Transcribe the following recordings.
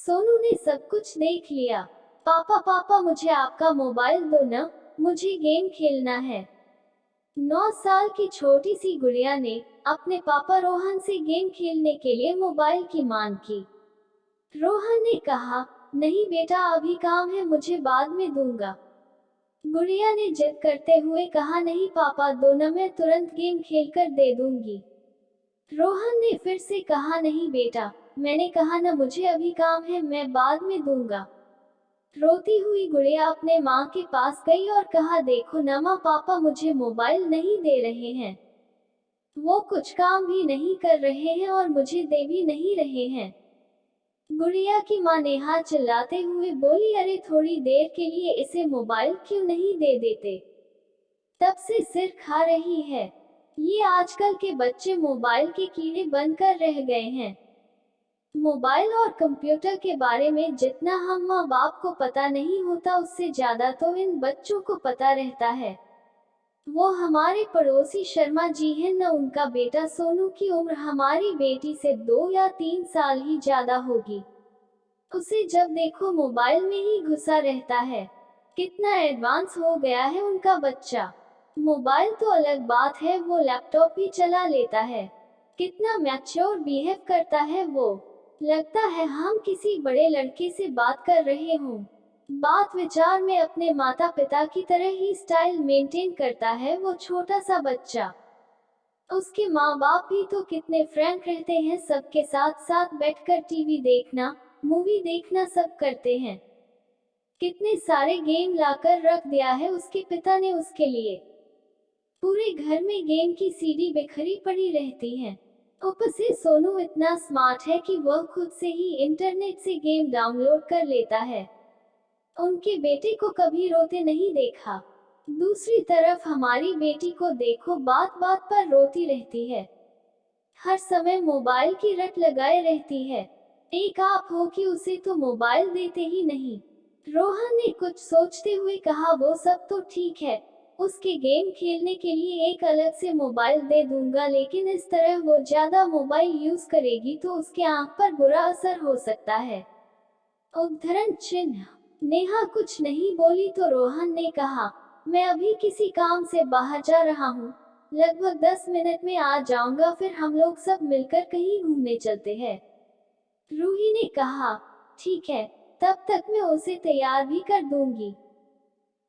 सोनू ने सब कुछ देख लिया। पापा पापा मुझे आपका मोबाइल दो ना, मुझे गेम खेलना है। 9 साल की छोटी सी गुड़िया ने अपने पापा रोहन से गेम खेलने के लिए मोबाइल की मांग की। रोहन ने कहा, नहीं बेटा अभी काम है, मुझे बाद में दूंगा। गुड़िया ने जिद करते हुए कहा, नहीं पापा दो ना, मैं तुरंत गेम खेलकर दे दूंगी। रोहन ने फिर से कहा, नहीं बेटा, मैंने कहा ना, मुझे अभी काम है, मैं बाद में दूंगा। रोती हुई गुड़िया अपने माँ के पास गई और कहा, देखो ना माँ, पापा मुझे मोबाइल नहीं दे रहे हैं। वो कुछ काम भी नहीं कर रहे हैं और मुझे दे भी नहीं रहे हैं। गुड़िया की माँ नेहा चिल्लाते हुए बोली, अरे थोड़ी देर के लिए इसे मोबाइल क्यों नहीं दे देते? तब से सिर खा रही है। ये आजकल के बच्चे मोबाइल के कीड़े बनकर रह गए हैं। मोबाइल और कंप्यूटर के बारे में जितना हम माँ बाप को पता नहीं होता, उससे ज्यादा तो इन बच्चों को पता रहता है। वो हमारे पड़ोसी शर्मा जी हैं न, उनका बेटा सोनू की उम्र हमारी बेटी से 2 या 3 साल ही ज्यादा होगी। उसे जब देखो मोबाइल में ही घुसा रहता है। कितना एडवांस हो गया है उनका बच्चा। मोबाइल तो अलग बात है, वो लैपटॉप भी चला लेता है। कितना मैच्योर बिहेव करता है वो। लगता है हम किसी बड़े लड़के से बात कर रहे हों। बात विचार में अपने माता पिता की तरह ही स्टाइल मेंटेन करता है वो छोटा सा बच्चा। उसके माँ बाप भी तो कितने फ्रैंक रहते हैं, सबके साथ साथ बैठकर टीवी देखना, मूवी देखना सब करते हैं। कितने सारे गेम लाकर रख दिया है उसके पिता ने उसके लिए। पूरे घर में गेम की सीडी बिखरी पड़ी रहती है। ऊपर से सोनू इतना स्मार्ट है कि वह खुद से ही इंटरनेट से गेम डाउनलोड कर लेता है। उनके बेटे को कभी रोते नहीं देखा। दूसरी तरफ हमारी बेटी को देखो, बात बात पर रोती रहती है। हर समय मोबाइल की रट लगाए रहती है। एक आप हो कि उसे तो मोबाइल देते ही नहीं। रोहन ने कुछ सोचते हुए कहा, वो सब तो ठीक है, उसके गेम खेलने के लिए एक अलग से मोबाइल दे दूंगा, लेकिन इस तरह वो ज्यादा मोबाइल यूज करेगी तो उसके आंख पर बुरा असर हो सकता है। उद्धरण चिन्ह। नेहा कुछ नहीं बोली तो रोहन ने कहा, मैं अभी किसी काम से बाहर जा रहा हूँ, लगभग 10 मिनट में आ जाऊंगा, फिर हम लोग सब मिलकर कहीं घूमने चलते हैं। रूही ने कहा, ठीक है, तब तक मैं उसे तैयार भी कर दूंगी।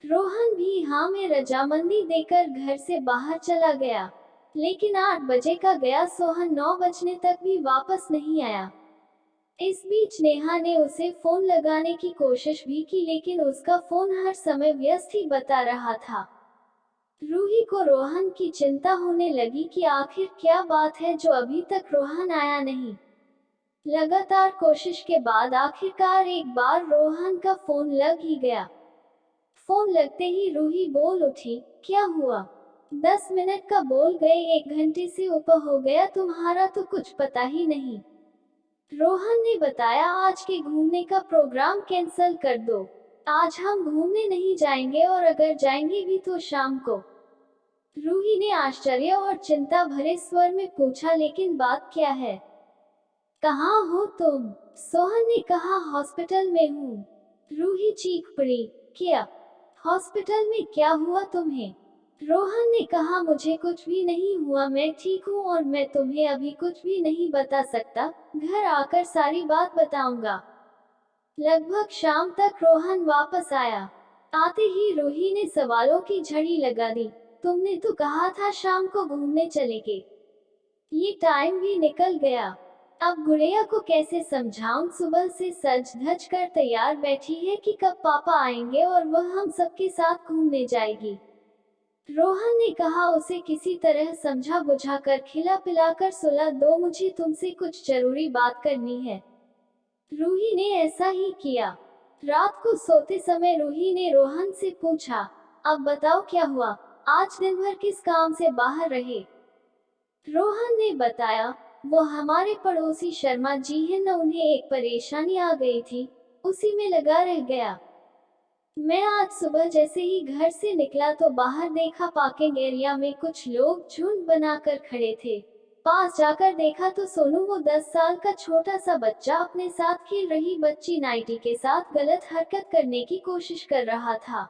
रोहन भी हाँ में रजामंदी देकर घर से बाहर चला गया। लेकिन 8 बजे का गया सोहन 9 बजने तक भी वापस नहीं आया। इस बीच नेहा ने उसे फोन लगाने की कोशिश भी की, लेकिन उसका फोन हर समय व्यस्त ही बता रहा था। रूही को रोहन की चिंता होने लगी कि आखिर क्या बात है जो अभी तक रोहन आया नहीं। लगातार कोशिश के बाद आखिरकार एक बार रोहन का फोन लग ही गया। फोन लगते ही रूही बोल उठी, क्या हुआ? 10 मिनट का बोल गए, 1 घंटे से ऊपर हो गया, तुम्हारा तो कुछ पता ही नहीं। रोहन ने बताया, आज के घूमने का प्रोग्राम कैंसिल कर दो। आज हम घूमने नहीं जाएंगे, और अगर जाएंगे भी तो शाम को। रूही ने आश्चर्य और चिंता भरे स्वर में पूछा, लेकिन बात क्या है? कहाँ हो तुम? सोहन ने कहा, हॉस्पिटल में हूँ। रूही चीख पड़ी, क्या? हॉस्पिटल में क्या हुआ तुम्हें? रोहन ने कहा, मुझे कुछ भी नहीं हुआ, मैं ठीक हूँ और मैं तुम्हें अभी कुछ भी नहीं बता सकता, घर आकर सारी बात बताऊंगा। लगभग शाम तक रोहन वापस आया। आते ही रूही ने सवालों की झड़ी लगा दी, तुमने तो कहा था शाम को घूमने चलेंगे, ये टाइम भी निकल गया। अब गुड़िया को कैसे समझाऊं, सुबह से सज धज कर तैयार बैठी है कि कब पापा आएंगे और वह हम सबके साथ घूमने जाएगी। रोहन ने कहा, उसे किसी तरह समझा बुझाकर खिला पिलाकर सुला दो, मुझे तुमसे कुछ जरूरी बात करनी है। रूही ने ऐसा ही किया। रात को सोते समय रूही ने रोहन से पूछा, अब बताओ क्या हुआ, आज दिन भर किस काम से बाहर रहे? रोहन ने बताया, वो हमारे पड़ोसी शर्मा जी हैं न, उन्हें एक परेशानी आ गई थी, उसी में लगा रह गया। मैं आज सुबह जैसे ही घर से निकला तो बाहर देखा, पार्किंग एरिया में कुछ लोग झुंड बनाकर खड़े थे। पास जाकर देखा तो सोनू, वो 10 साल का छोटा सा बच्चा, अपने साथ खेल रही बच्ची नाइटी के साथ गलत हरकत करने की कोशिश कर रहा था।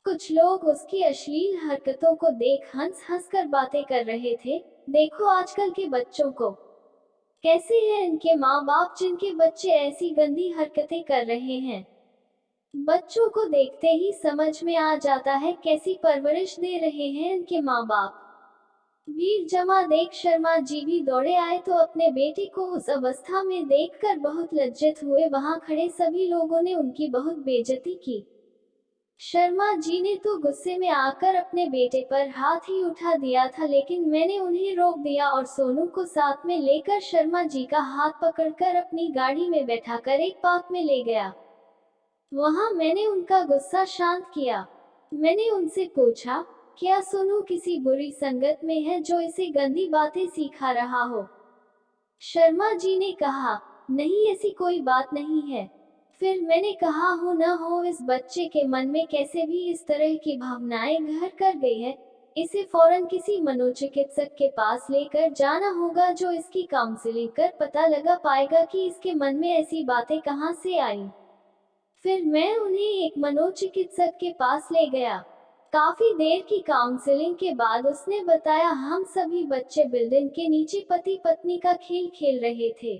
कुछ लोग उसकी अश्लील हरकतों को देख हंस हंस कर बातें कर रहे थे। देखो आजकल के बच्चों को, कैसे हैं इनके माँ बाप जिनके बच्चे ऐसी गंदी हरकतें कर रहे हैं। बच्चों को देखते ही समझ में आ जाता है कैसी परवरिश दे रहे हैं इनके माँ बाप। वीर जमा देख शर्मा जी भी दौड़े आए तो अपने बेटे को उस अवस्था में देखकर बहुत लज्जित हुए। वहां खड़े सभी लोगों ने उनकी बहुत बेइज्जती की। शर्मा जी ने तो गुस्से में आकर अपने बेटे पर हाथ ही उठा दिया था, लेकिन मैंने उन्हें रोक दिया और सोनू को साथ में लेकर शर्मा जी का हाथ पकड़कर अपनी गाड़ी में बैठाकर एक पार्क में ले गया। वहां मैंने उनका गुस्सा शांत किया। मैंने उनसे पूछा, क्या सोनू किसी बुरी संगत में है जो इसे गंदी बातें सिखा रहा हो? शर्मा जी ने कहा, नहीं, ऐसी कोई बात नहीं है। फिर मैंने कहा, हो न हो इस बच्चे के मन में कैसे भी इस तरह की भावनाएं घर कर गई है, इसे फौरन किसी मनोचिकित्सक के पास लेकर जाना होगा जो इसकी काउंसलिंग कर पता लगा पाएगा कि इसके मन में ऐसी बातें कहां से आई। फिर मैं उन्हें एक मनोचिकित्सक के पास ले गया। काफी देर की काउंसलिंग के बाद उसने बताया, हम सभी बच्चे बिल्डिंग के नीचे पति पत्नी का खेल खेल रहे थे,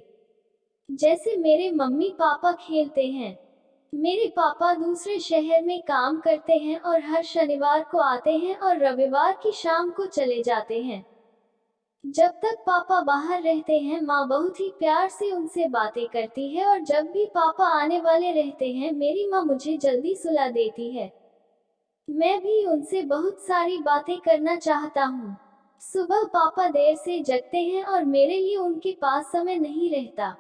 जैसे मेरे मम्मी पापा खेलते हैं। मेरे पापा दूसरे शहर में काम करते हैं और हर शनिवार को आते हैं और रविवार की शाम को चले जाते हैं। जब तक पापा बाहर रहते हैं माँ बहुत ही प्यार से उनसे बातें करती है, और जब भी पापा आने वाले रहते हैं मेरी माँ मुझे जल्दी सुला देती है। मैं भी उनसे बहुत सारी बातें करना चाहता हूँ। सुबह पापा देर से जगते हैं और मेरे लिए उनके पास समय नहीं रहता।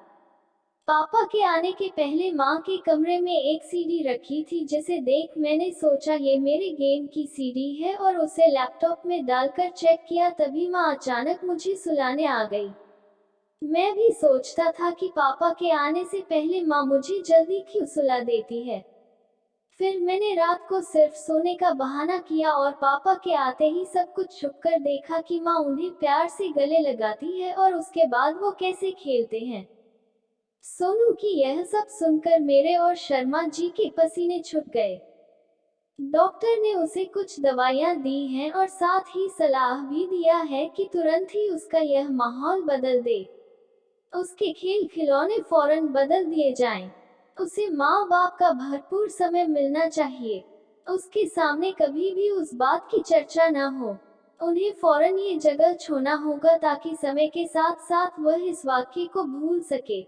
पापा के आने के पहले माँ के कमरे में एक सीडी रखी थी, जिसे देख मैंने सोचा ये मेरे गेम की सीडी है और उसे लैपटॉप में डालकर चेक किया। तभी माँ अचानक मुझे सुलाने आ गई। मैं भी सोचता था कि पापा के आने से पहले माँ मुझे जल्दी क्यों सुला देती है। फिर मैंने रात को सिर्फ सोने का बहाना किया और पापा के आते ही सब कुछ छुपकर देखा कि माँ उन्हें प्यार से गले लगाती है और उसके बाद वो कैसे खेलते हैं। सोनू की यह सब सुनकर मेरे और शर्मा जी के पसीने छूट गए। डॉक्टर ने उसे कुछ दवाइयां दी हैं और साथ ही सलाह भी दिया है कि तुरंत ही उसका यह माहौल बदल दे। उसके खेल खिलौने फौरन बदल दिए जाएं। उसे माँ बाप का भरपूर समय मिलना चाहिए। उसके सामने कभी भी उस बात की चर्चा न हो। उन्हें फौरन ये जगह छोड़ना होगा ताकि समय के साथ साथ वह इस वाक्य को भूल सके।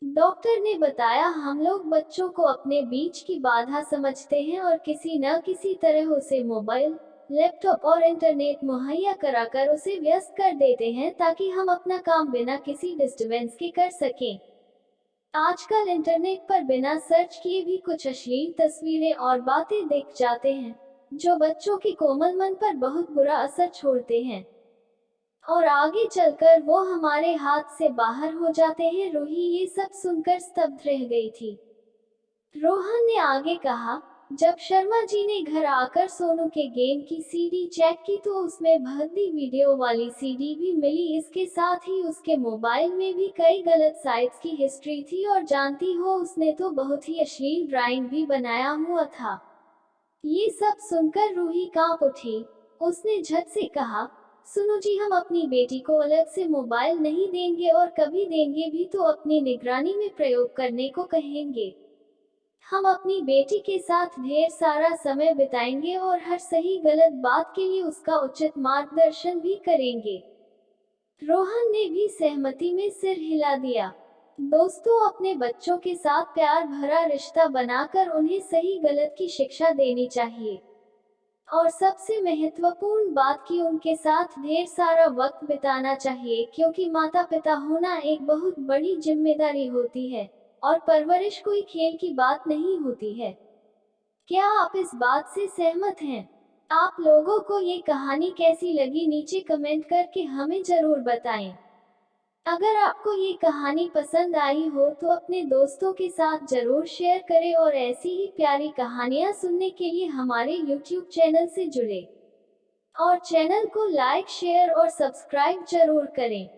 डॉक्टर ने बताया, हम लोग बच्चों को अपने बीच की बाधा समझते हैं और किसी न किसी तरह उसे मोबाइल, लैपटॉप और इंटरनेट मुहैया कराकर उसे व्यस्त कर देते हैं ताकि हम अपना काम बिना किसी डिस्टर्बेंस के कर सकें। आजकल इंटरनेट पर बिना सर्च किए भी कुछ अश्लील तस्वीरें और बातें दिख जाते हैं, जो बच्चों के कोमल मन पर बहुत बुरा असर छोड़ते हैं और आगे चलकर वो हमारे हाथ से बाहर हो जाते हैं। रूही ये सब सुनकर स्तब्ध रह गई थी। रोहन ने आगे कहा, जब शर्मा जी ने घर आकर सोनू के गेम की सीडी चेक की तो उसमें भद्दी वीडियो वाली सीडी भी मिली। इसके साथ ही उसके मोबाइल में भी कई गलत साइट्स की हिस्ट्री थी और जानती हो उसने तो बहुत ही अश्लील ड्राइंग भी बनाया हुआ था। ये सब सुनकर रूही कांप उठी। उसने झट से कहा, सुनो जी, हम अपनी बेटी को अलग से मोबाइल नहीं देंगे और कभी देंगे भी तो अपनी निगरानी में प्रयोग करने को कहेंगे। हम अपनी बेटी के साथ ढेर सारा समय बिताएंगे और हर सही गलत बात के लिए उसका उचित मार्गदर्शन भी करेंगे। रोहन ने भी सहमति में सिर हिला दिया। दोस्तों, अपने बच्चों के साथ प्यार भरा रिश्ता बनाकर उन्हें सही गलत की शिक्षा देनी चाहिए और सबसे महत्वपूर्ण बात कि उनके साथ ढेर सारा वक्त बिताना चाहिए, क्योंकि माता पिता होना एक बहुत बड़ी जिम्मेदारी होती है और परवरिश कोई खेल की बात नहीं होती है। क्या आप इस बात से सहमत हैं? आप लोगों को ये कहानी कैसी लगी नीचे कमेंट करके हमें जरूर बताएं। अगर आपको ये कहानी पसंद आई हो तो अपने दोस्तों के साथ जरूर शेयर करें और ऐसी ही प्यारी कहानियाँ सुनने के लिए हमारे YouTube चैनल से जुड़े। और चैनल को लाइक शेयर और सब्सक्राइब जरूर करें।